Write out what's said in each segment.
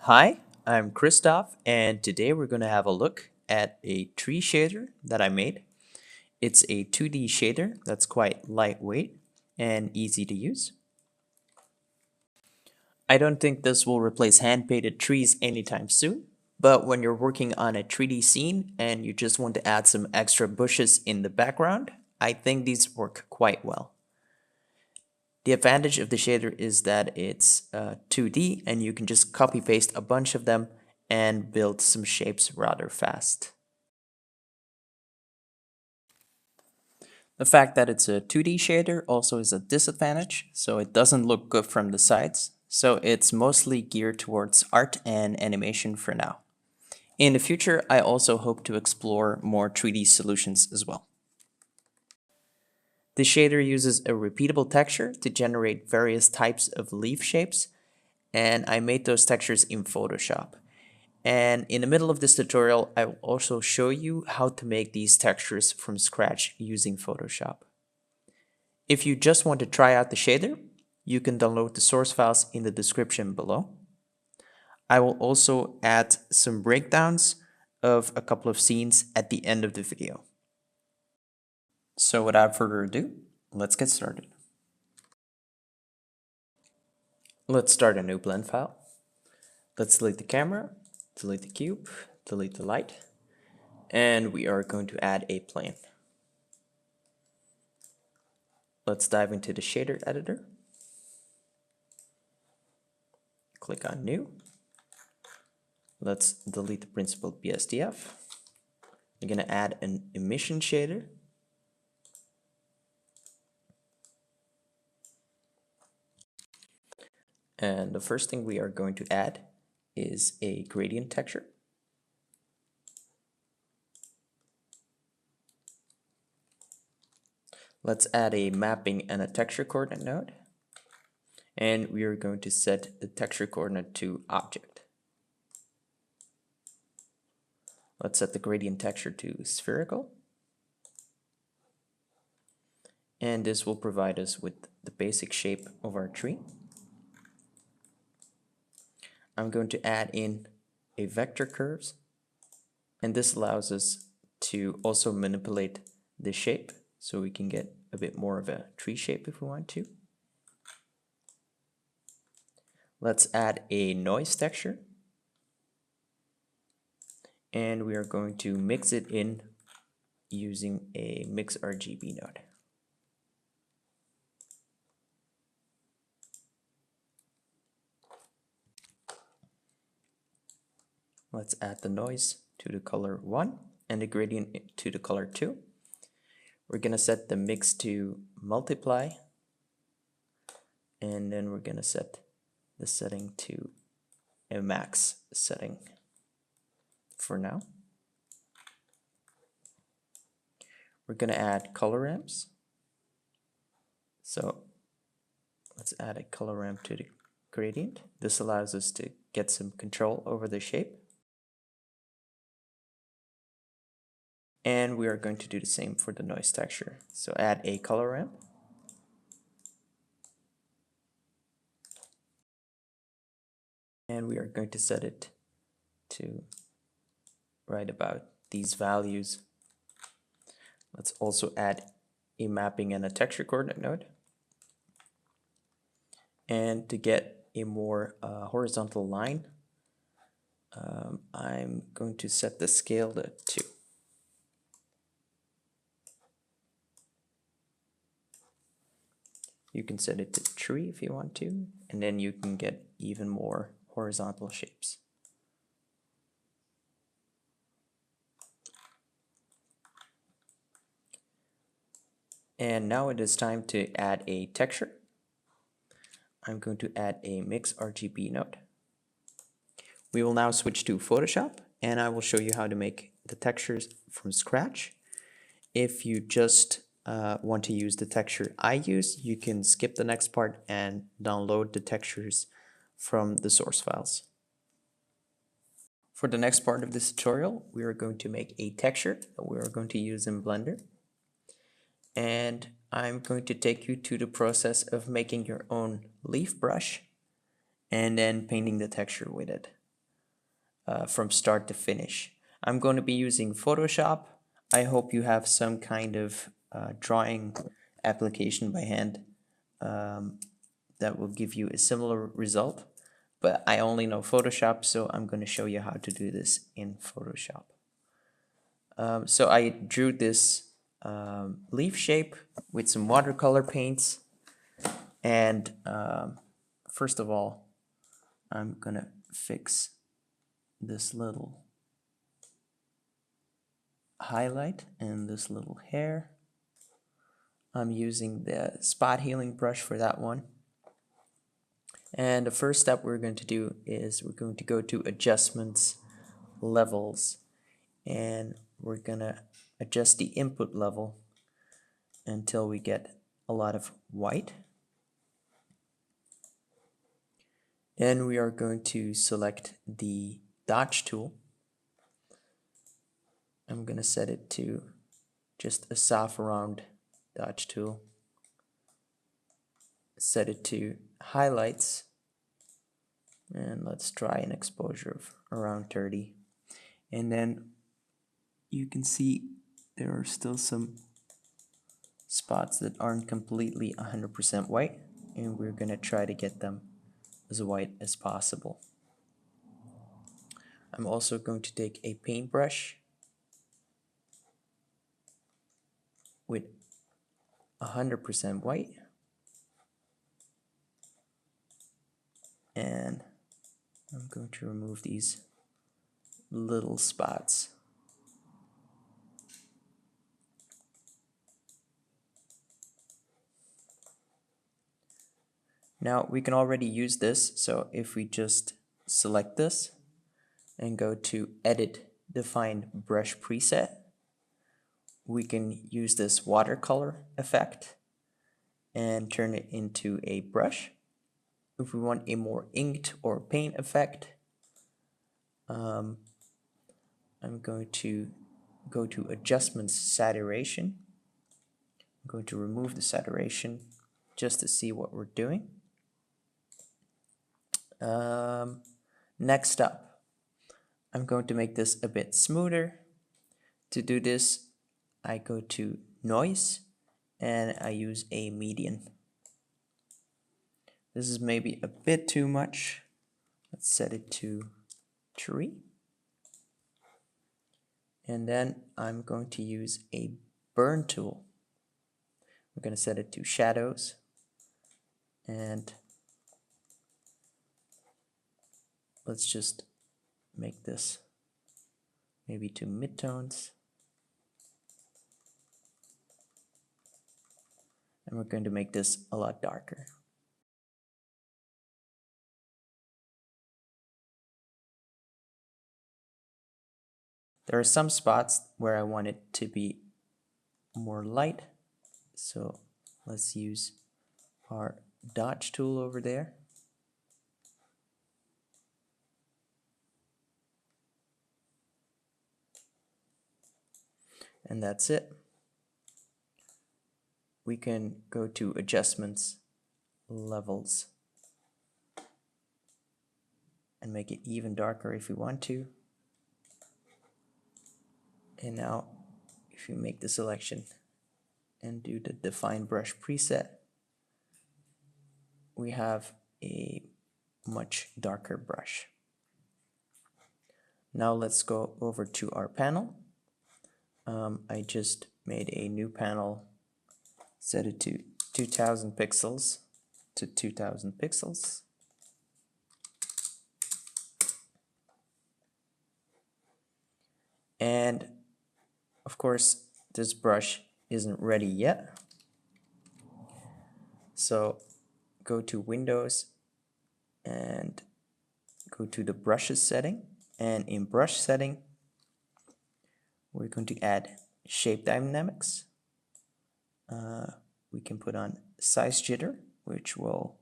Hi, I'm Kristof, and today we're going to have a look at a tree shader that I made. It's a 2D shader that's quite lightweight and easy to use. I don't think this will replace hand-painted trees anytime soon, but when you're working on a 3D scene and you just want to add some extra bushes in the background, I think these work quite well. The advantage of the shader is that it's 2D and you can just copy paste a bunch of them and build some shapes rather fast. The fact that it's a 2D shader also is a disadvantage, so it doesn't look good from the sides, so it's mostly geared towards art and animation for now. In the future, I also hope to explore more 3D solutions as well. The shader uses a repeatable texture to generate various types of leaf shapes, and I made those textures in Photoshop. And in the middle of this tutorial, I will also show you how to make these textures from scratch using Photoshop. If you just want to try out the shader, you can download the source files in the description below. I will also add some breakdowns of a couple of scenes at the end of the video. So without further ado, let's get started. Let's start a new blend file. Let's delete the camera, delete the cube, delete the light, and we are going to add a plane. Let's dive into the shader editor. Click on new. Let's delete the principled BSDF. I'm going to add an emission shader. And the first thing we are going to add is a gradient texture. Let's add a mapping and a texture coordinate node. And we are going to set the texture coordinate to object. Let's set the gradient texture to spherical. And this will provide us with the basic shape of our tree. I'm going to add in a vector curves, and this allows us to also manipulate the shape so we can get a bit more of a tree shape if we want to. Let's add a noise texture, and we are going to mix it in using a mix RGB node. Let's add the noise to the color 1 and the gradient to the color 2. We're going to set the mix to multiply, and then we're going to set the setting to a max setting for now. We're going to add color ramps. So let's add a color ramp to the gradient. This allows us to get some control over the shape. And we are going to do the same for the noise texture. So add a color ramp. And we are going to set it to right about these values. Let's also add a mapping and a texture coordinate node. And to get a more horizontal line, I'm going to set the scale to 2. You can set it to 3 if you want to, and then you can get even more horizontal shapes. And now it is time to add a texture. I'm going to add a mix RGB node. We will now switch to Photoshop, and I will show you how to make the textures from scratch. If you just want to use the texture I use, you can skip the next part and download the textures from the source files. For the next part of this tutorial, we are going to make a texture that we are going to use in Blender. And I'm going to take you to the process of making your own leaf brush and then painting the texture with it. from start to finish. I'm going to be using Photoshop. I hope you have some kind of drawing application by hand that will give you a similar result. But I only know Photoshop, so I'm going to show you how to do this in Photoshop. So I drew this leaf shape with some watercolor paints. And first of all, I'm going to fix this little highlight and this little hair. I'm using the spot healing brush for that one. And the first step we're going to do is we're going to go to adjustments, levels, and we're going to adjust the input level until we get a lot of white. Then we are going to select the dodge tool. I'm going to set it to just a soft round dodge tool. Set it to highlights, and let's try an exposure of around 30. And then you can see there are still some spots that aren't completely 100% white, and we're going to try to get them as white as possible. I'm also going to take a paintbrush with 100% white, and I'm going to remove these little spots. Now we can already use this, so if we just select this and go to Edit, Define Brush Preset, we can use this watercolor effect and turn it into a brush. If we want a more inked or paint effect, I'm going to go to Adjustments, Saturation. I'm going to remove the saturation just to see what we're doing. Next up, I'm going to make this a bit smoother. To do this, I go to Noise and I use a median. This is maybe a bit too much. Let's set it to 3. And then I'm going to use a burn tool. We're going to set it to shadows, and let's just make this maybe to midtones. And we're going to make this a lot darker. There are some spots where I want it to be more light, so let's use our dodge tool over there. And that's it. We can go to Adjustments, Levels, and make it even darker if we want to. And now if you make the selection and do the Define Brush preset, we have a much darker brush. Now let's go over to our panel. I just made a new panel, set it to 2000 pixels to 2000 pixels. And of course, this brush isn't ready yet. So go to Windows and go to the brushes setting. And in brush setting, we're going to add shape dynamics. We can put on size jitter, which will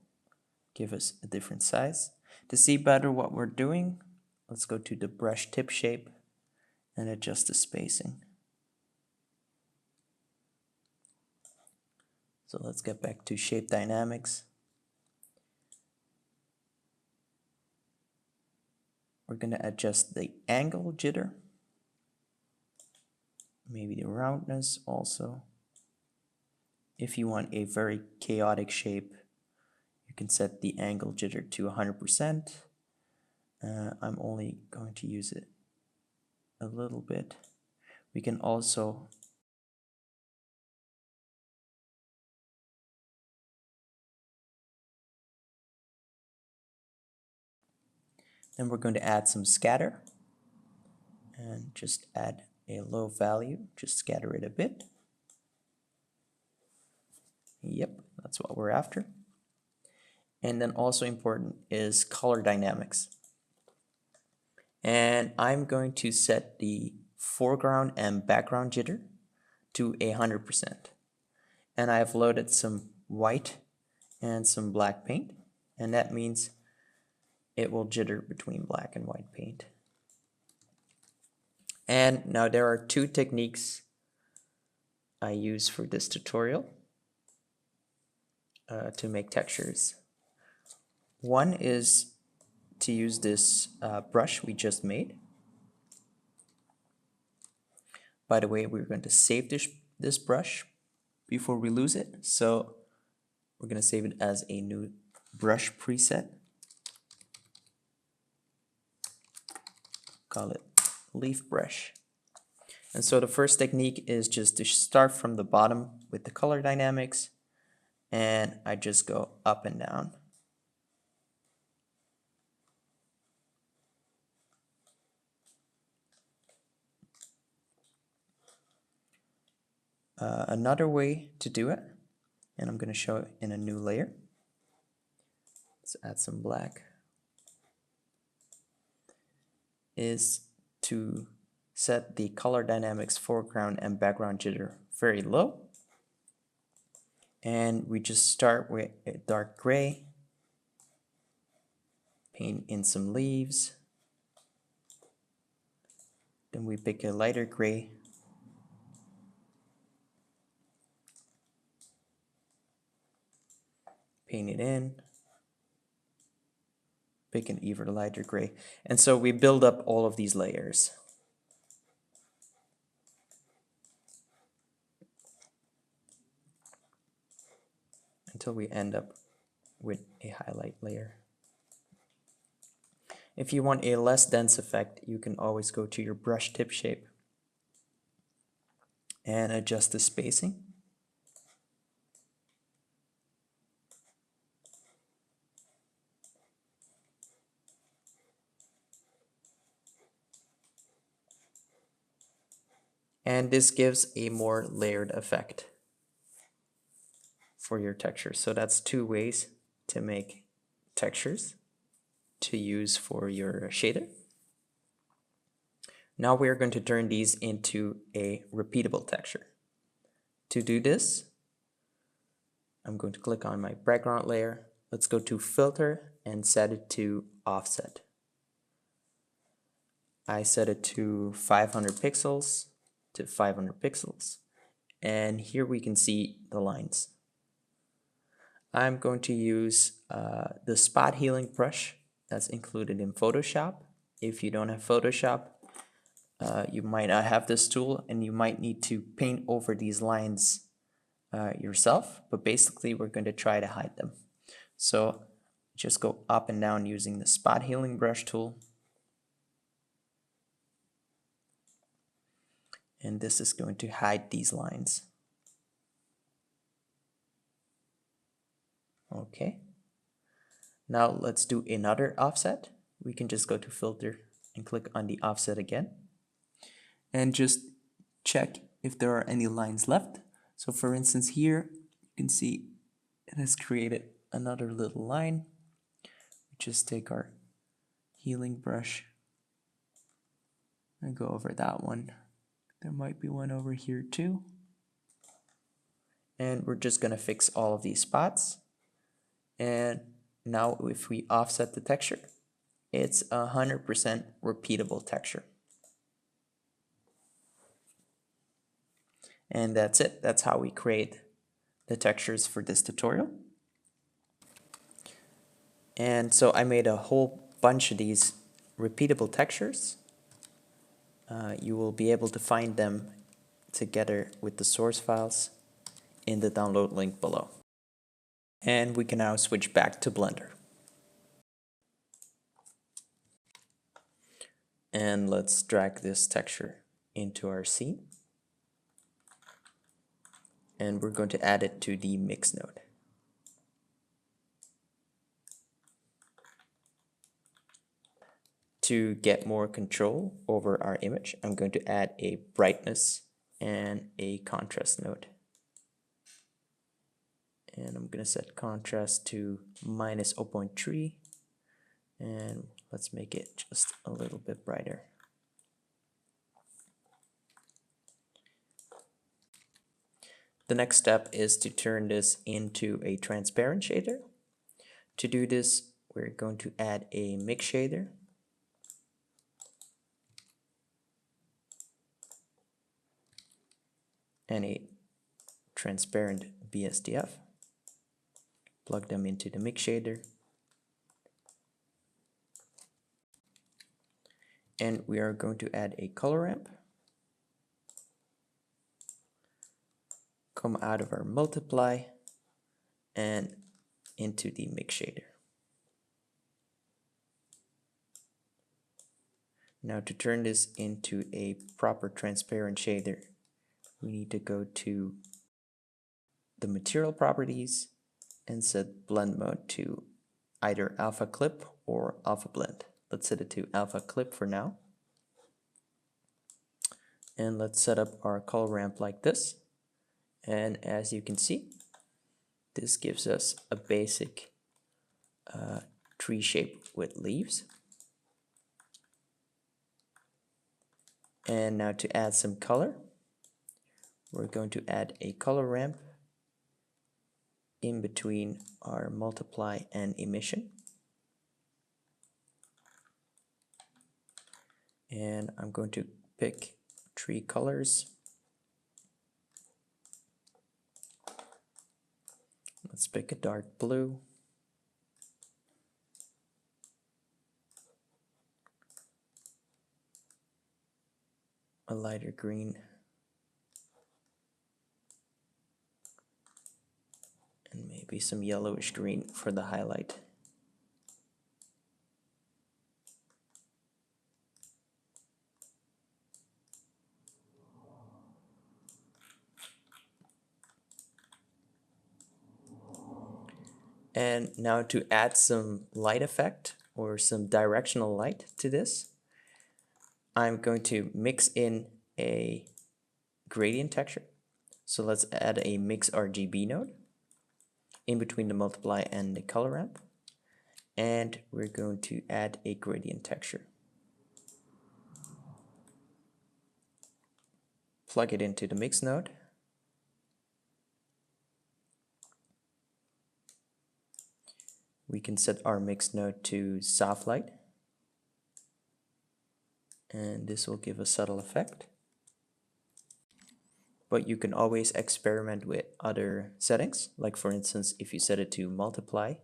give us a different size. To see better what we're doing, let's go to the brush tip shape and adjust the spacing. So let's get back to shape dynamics. we're going to adjust the angle jitter, maybe the roundness also. If you want a very chaotic shape, you can set the angle jitter to 100%. I'm only going to use it a little bit. We can also then we're going to add some scatter and just add a low value, just scatter it a bit. Yep, that's what we're after. And then also important is color dynamics. And I'm going to set the foreground and background jitter to 100%. And I've loaded some white and some black paint, and that means it will jitter between black and white paint. And now there are two techniques I use for this tutorial to make textures. One is to use this brush we just made. By the way, we're going to save this brush before we lose it. So we're going to save it as a new brush preset. Call it leaf brush. And so the first technique is just to start from the bottom with the color dynamics, and I just go up and down. Another way to do it, and I'm going to show it in a new layer. Let's add some black, is to set the color dynamics foreground and background jitter very low. And we just start with a dark gray, paint in some leaves. Then we pick a lighter gray, paint it in, pick an even lighter gray. And so we build up all of these layers. Until we end up with a highlight layer. If you want a less dense effect, you can always go to your brush tip shape and adjust the spacing. And this gives a more layered effect for your texture. So that's two ways to make textures to use for your shader. Now we're going to turn these into a repeatable texture. To do this, I'm going to click on my background layer. Let's go to filter and set it to offset. I set it to 500 pixels to 500 pixels. And here we can see the lines. I'm going to use the spot healing brush that's included in Photoshop. If you don't have Photoshop, you might not have this tool and you might need to paint over these lines yourself, but basically we're going to try to hide them. So just go up and down using the spot healing brush tool. And this is going to hide these lines. Okay. Now let's do another offset. We can just go to filter and click on the offset again. And just check if there are any lines left. So for instance here, you can see it has created another little line. We just take our healing brush and go over that one. There might be one over here too. And we're just gonna fix all of these spots. And now if we offset the texture, it's 100% repeatable texture. And that's it. That's how we create the textures for this tutorial. And so I made a whole bunch of these repeatable textures, you will be able to find them together with the source files in the download link below. And we can now switch back to Blender. And let's drag this texture into our scene. And we're going to add it to the mix node. To get more control over our image, I'm going to add a brightness and a contrast node. And I'm going to set contrast to minus 0.3, and let's make it just a little bit brighter. The next step is to turn this into a transparent shader. To do this, we're going to add a mix shader. And a transparent BSDF. Plug them into the mix shader. And we are going to add a color ramp. Come out of our multiply and into the mix shader. Now to turn this into a proper transparent shader, we need to go to the material properties and set blend mode to either alpha clip or alpha blend. Let's set it to alpha clip for now. And let's set up our color ramp like this. And as you can see, this gives us a basic tree shape with leaves. And now to add some color, we're going to add a color ramp in between our multiply and emission. And I'm going to pick 3 colors. Let's pick a dark blue. A lighter green. And maybe some yellowish green for the highlight. And now to add some light effect or some directional light to this, I'm going to mix in a gradient texture. So let's add a mix RGB node in between the multiply and the color ramp. And we're going to add a gradient texture. Plug it into the mix node. We can set our mix node to soft light. And this will give a subtle effect. But you can always experiment with other settings. Like for instance, if you set it to multiply,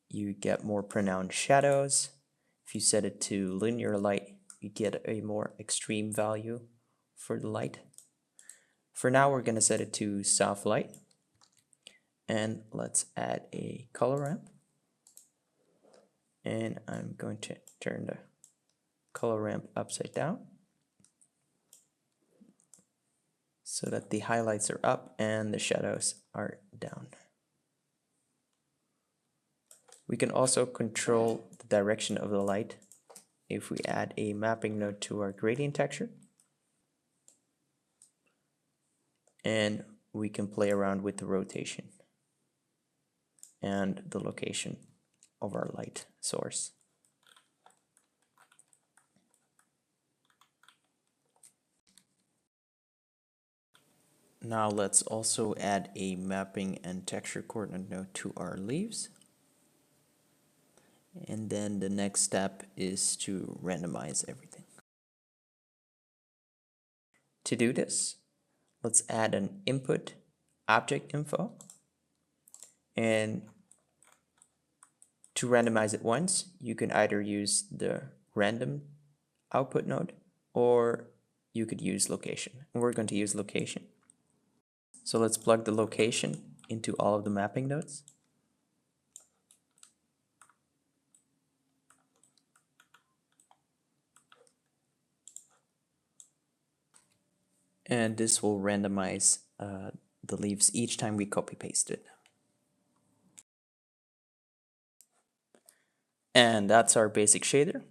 you get more pronounced shadows. If you set it to linear light, you get a more extreme value for the light. For now, we're going to set it to soft light. And let's add a color ramp. And I'm going to turn the color ramp upside down so that the highlights are up and the shadows are down. We can also control the direction of the light if we add a mapping node to our gradient texture. And we can play around with the rotation and the location of our light source. Now let's also add a mapping and texture coordinate node to our leaves. And then the next step is to randomize everything. To do this, let's add an input object info. And to randomize it once, you can either use the random output node, or you could use location. And we're going to use location. So let's plug the location into all of the mapping nodes. And this will randomize the leaves each time we copy paste it. And that's our basic shader.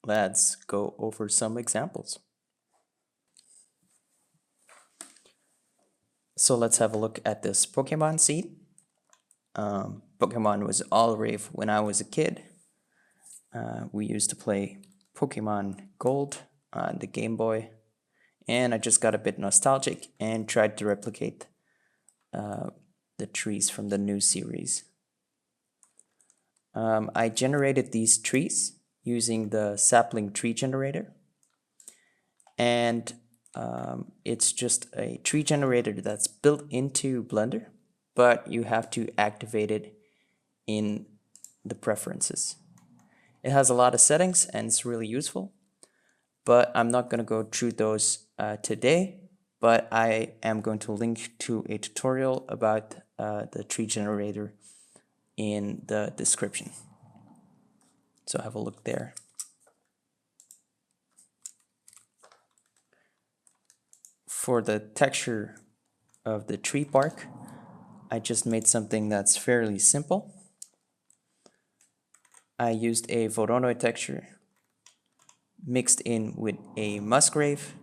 Let's go over some examples. So let's have a look at this Pokemon scene. Pokemon was all rave when I was a kid. We used to play Pokemon Gold on the Game Boy, and I just got a bit nostalgic and tried to replicate the trees from the new series. I generated these trees using the sappling tree generator, and it's just a tree generator that's built into Blender, but you have to activate it in the preferences. It has a lot of settings and it's really useful, but I'm not going to go through those today, but I am going to link to a tutorial about the tree generator in the description. So have a look there. For the texture of the tree bark, I just made something that's fairly simple. I used a Voronoi texture mixed in with a musgrave,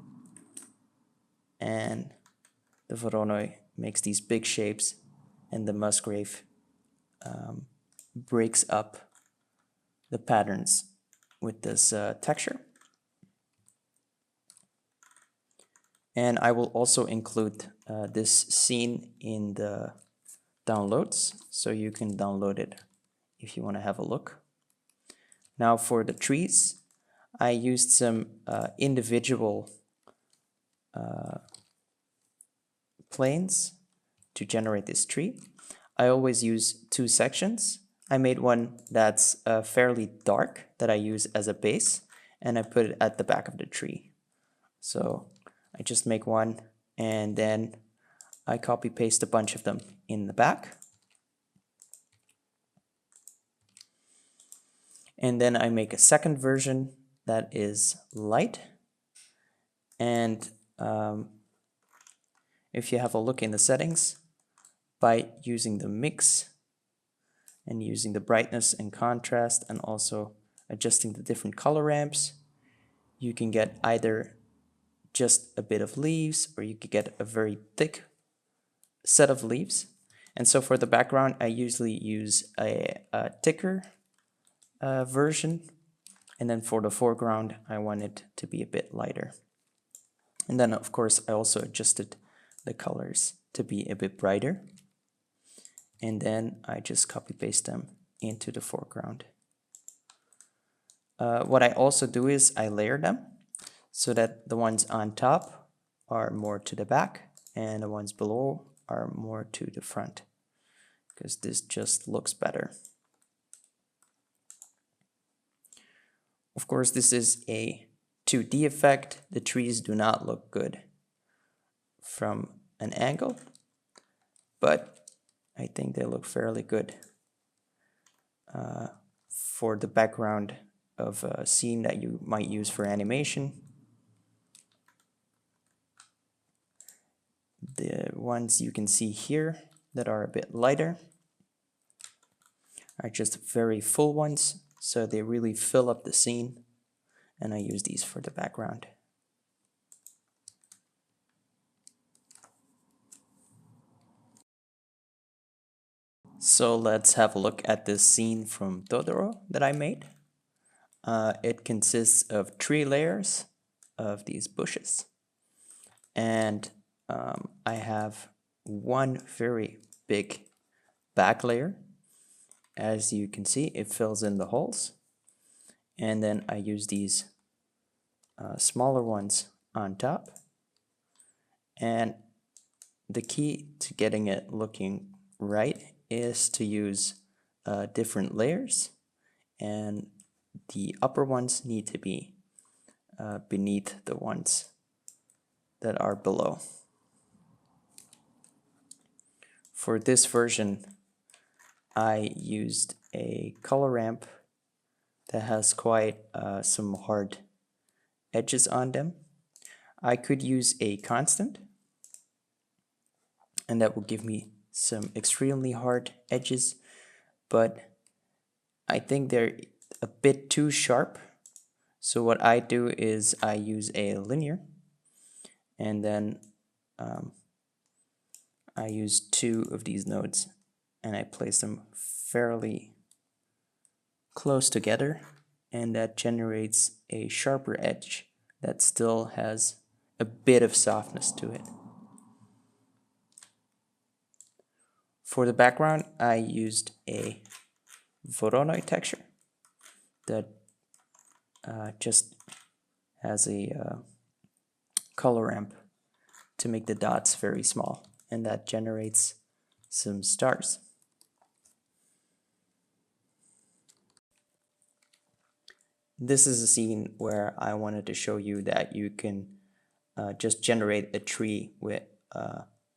and the Voronoi makes these big shapes, and the musgrave breaks up the patterns with this texture. And I will also include this scene in the downloads, so you can download it if you want to have a look. Now for the trees, I used some individual planes to generate this tree. I always use two sections. I made one that's fairly dark that I use as a base, and I put it at the back of the tree. So I just make one, and then I copy paste a bunch of them in the back. And then I make a second version that is light. And if you have a look in the settings, by using the mix and using the brightness and contrast and also adjusting the different color ramps, you can get either just a bit of leaves, or you could get a very thick set of leaves. And so for the background, I usually use a thicker version, and then for the foreground, I want it to be a bit lighter. And then of course, I also adjusted the colors to be a bit brighter. And then I just copy paste them into the foreground. What I also do is I layer them so that the ones on top are more to the back and the ones below are more to the front, because this just looks better. Of course, this is a 2D effect. The trees do not look good from an angle, but I think they look fairly good for the background of a scene that you might use for animation. The ones you can see here that are a bit lighter are just very full ones, so they really fill up the scene, and I use these for the background. So let's have a look at this scene from Totoro that I made. It consists of 3 layers of these bushes, and I have one very big back layer. As you can see, it fills in the holes, and then I use these smaller ones on top. And the key to getting it looking right is to use different layers, and the upper ones need to be beneath the ones that are below. For this version, I used a color ramp that has quite some hard edges on them. I could use a constant, and that will give me some extremely hard edges, but I think they're a bit too sharp. So what I do is I use a linear, and then I use 2 of these nodes, and I place them fairly close together, and that generates a sharper edge that still has a bit of softness to it. For the background, I used a Voronoi texture that just has a color ramp to make the dots very small, and that generates some stars. This is a scene where I wanted to show you that you can just generate a tree with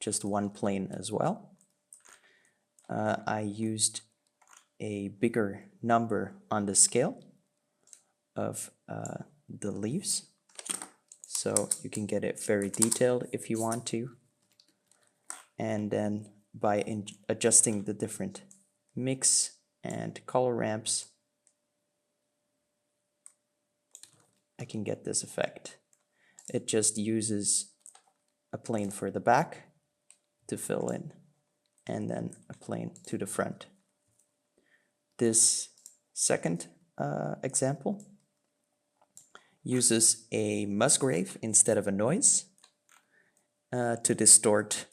just one plane as well. I used a bigger number on the scale of the leaves, so you can get it very detailed if you want to. And then by adjusting the different mix and color ramps, I can get this effect. It just uses a plane for the back to fill in, and then a plane to the front. This second example uses a Musgrave instead of a noise to distort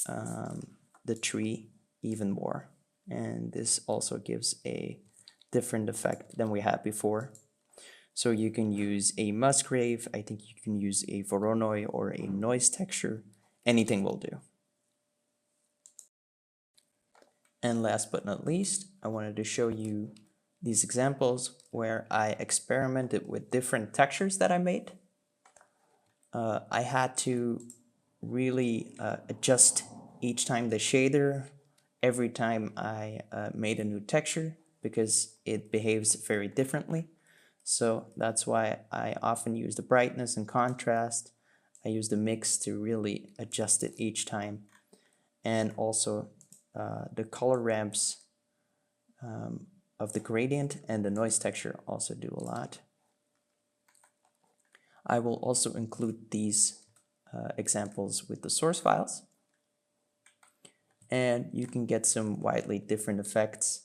the tree even more. And this also gives a different effect than we had before. So you can use a Musgrave, I think you can use a Voronoi or a noise texture, anything will do. And last but not least, I wanted to show you these examples where I experimented with different textures that I made. I had to really adjust each time the shader, every time I made a new texture, because it behaves very differently. So that's why I often use the brightness and contrast. I use the mix to really adjust it each time. And also the color ramps of the gradient and the noise texture also do a lot. I will also include these examples with the source files. And you can get some widely different effects.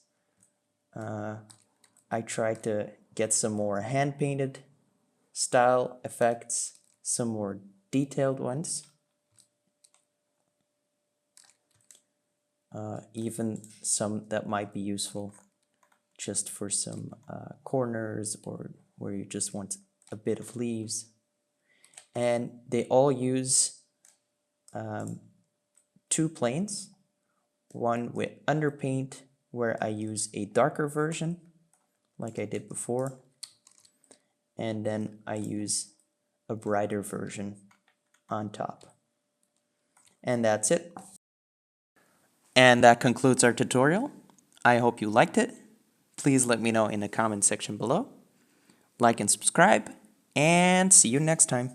I tried to get some more hand-painted style effects, some more detailed ones. Even some that might be useful just for some corners or where you just want a bit of leaves. And they all use 2 planes, one with underpaint where I use a darker version like I did before, and then I use a brighter version on top. And that's it. And that concludes our tutorial. I hope you liked it. Please let me know in the comment section below. Like and subscribe, and see you next time.